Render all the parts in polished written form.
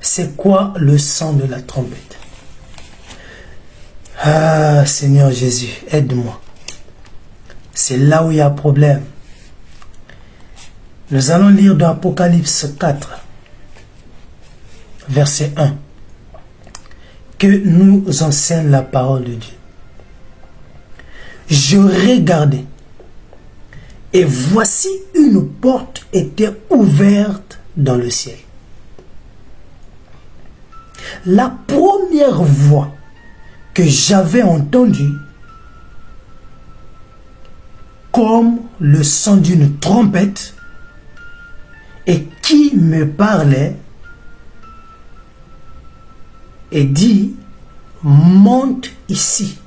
C'est quoi le son de la trompette? Ah, Seigneur Jésus, aide-moi. C'est là où il y a problème. Nous allons lire dans Apocalypse 4, verset 1, que nous enseigne la parole de Dieu. Je regardais, et voici une porte était ouverte dans le ciel. La première voix que j'avais entendue, comme le son d'une trompette, et qui me parlait et dit, monte ici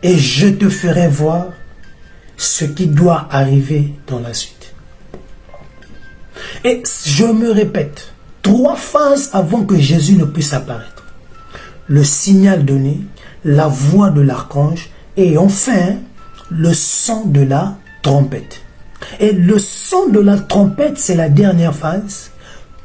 et je te ferai voir ce qui doit arriver dans la suite. Et je me répète, 3 phases avant que Jésus ne puisse apparaître. Le signal donné, la voix de l'archange et enfin le son de la trompette. Et le son de la trompette, c'est la dernière phase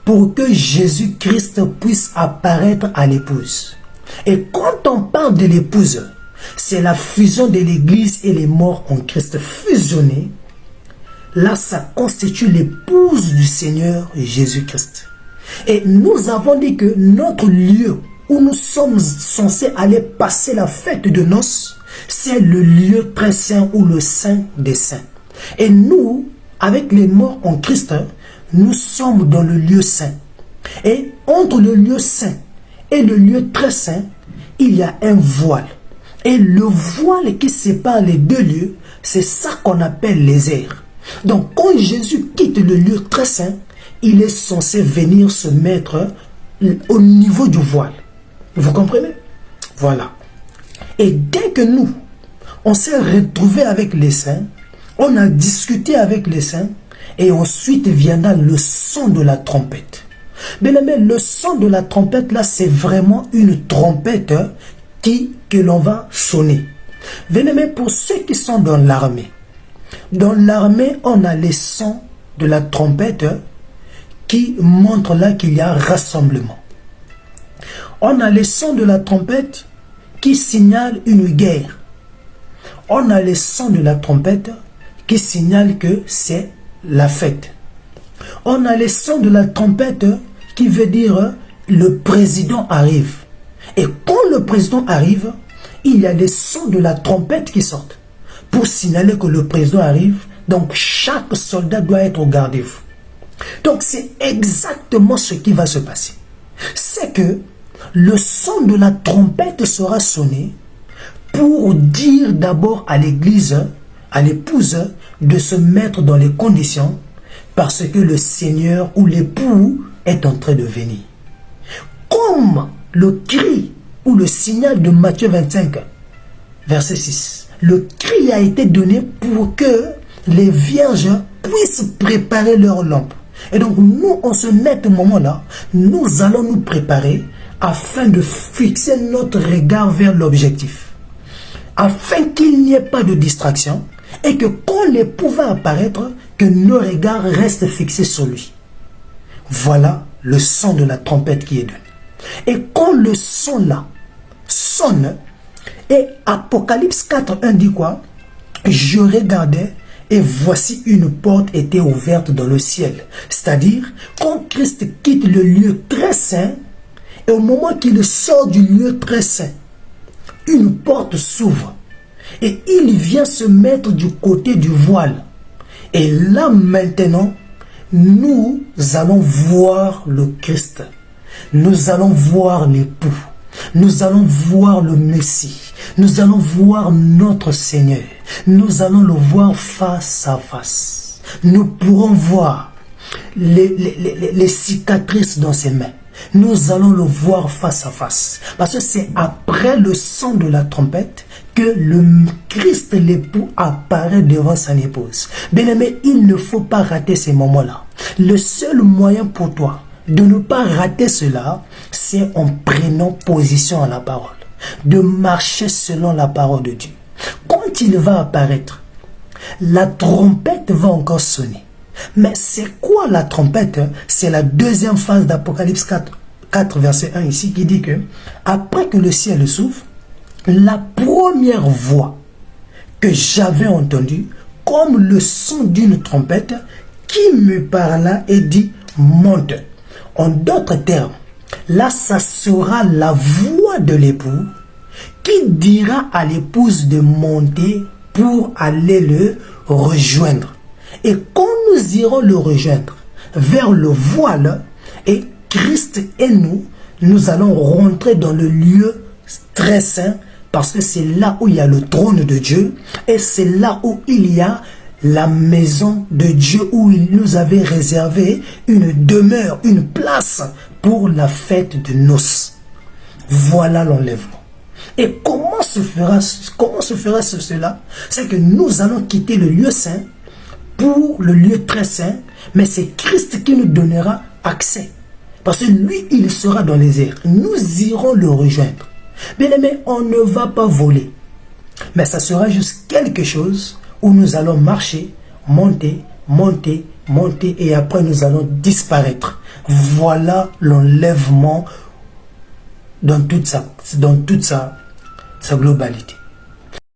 pour que Jésus-Christ puisse apparaître à l'épouse. Et quand on parle de l'épouse, c'est la fusion de l'Église et les morts en Christ fusionnés. Là, ça constitue l'épouse du Seigneur Jésus-Christ. Et nous avons dit que notre lieu où nous sommes censés aller passer la fête de noces, c'est le lieu très saint ou le saint des saints. Et nous, avec les morts en Christ, nous sommes dans le lieu saint. Et entre le lieu saint et le lieu très saint, il y a un voile. Et le voile qui sépare les deux lieux, c'est ça qu'on appelle les airs. Donc quand Jésus quitte le lieu très saint, il est censé venir se mettre au niveau du voile. Vous comprenez? Voilà. Et dès que nous, on s'est retrouvés avec les saints, on a discuté avec les saints, et ensuite viendra le son de la trompette. Bien aimé, le son de la trompette, là, c'est vraiment une trompette que l'on va sonner. Bien aimé, pour ceux qui sont dans l'armée, on a les sons de la trompette qui montrent là qu'il y a rassemblement. On a les sons de la trompette qui signalent une guerre. On a les sons de la trompette qui signalent que c'est la fête. On a les sons de la trompette qui veut dire le président arrive. Et quand le président arrive, il y a des sons de la trompette qui sortent pour signaler que le président arrive. Donc chaque soldat doit être au garde-à-vous. Donc c'est exactement ce qui va se passer. C'est que le son de la trompette sera sonné pour dire d'abord à l'église, à l'épouse, de se mettre dans les conditions parce que le Seigneur ou l'époux est en train de venir. Comme le cri ou le signal de Matthieu 25, verset 6. Le cri a été donné pour que les vierges puissent préparer leurs lampes. Et donc nous, en ce net moment-là, nous allons nous préparer afin de fixer notre regard vers l'objectif. Afin qu'il n'y ait pas de distraction et que quand l'époux va apparaître, que nos regards restent fixés sur lui. Voilà le son de la trompette qui est donné. Et quand le son là sonne, et Apocalypse 4.1 dit quoi? Je regardais et voici une porte était ouverte dans le ciel. C'est-à-dire, quand Christ quitte le lieu très saint, et au moment qu'il sort du lieu très saint, une porte s'ouvre. Et il vient se mettre du côté du voile. Et là maintenant, nous allons voir le Christ. Nous allons voir l'époux. Nous allons voir le Messie. Nous allons voir notre Seigneur. Nous allons le voir face à face. Nous pourrons voir les cicatrices dans ses mains. Nous allons le voir face à face. Parce que c'est après le son de la trompette que le Christ l'époux apparaît devant sa épouse. Bien-aimé, il ne faut pas rater ces moments-là. Le seul moyen pour toi de ne pas rater cela, c'est en prenant position à la parole. De marcher selon la parole de Dieu. Quand il va apparaître, la trompette va encore sonner. Mais c'est quoi la trompette? C'est la deuxième phase d'Apocalypse 4, 4, verset 1 ici, qui dit que après que le ciel s'ouvre, la première voix que j'avais entendue, comme le son d'une trompette, qui me parla et dit, monte. En d'autres termes, là, ça sera la voix de l'époux qui dira à l'épouse de monter pour aller le rejoindre. Et quand nous irons le rejoindre vers le voile, et Christ et nous allons rentrer dans le lieu très saint, parce que c'est là où il y a le trône de Dieu, et c'est là où il y a la maison de Dieu, où il nous avait réservé une demeure, une place pour la fête de noces. Voilà l'enlèvement. Et comment se fera cela? C'est que nous allons quitter le lieu saint pour le lieu très saint, mais c'est Christ qui nous donnera accès. Parce que lui, il sera dans les airs. Nous irons le rejoindre. Bien aimé, on ne va pas voler. Mais ça sera juste quelque chose où nous allons marcher, monter, monter, monter, et après nous allons disparaître. Voilà l'enlèvement dans toute sa globalité.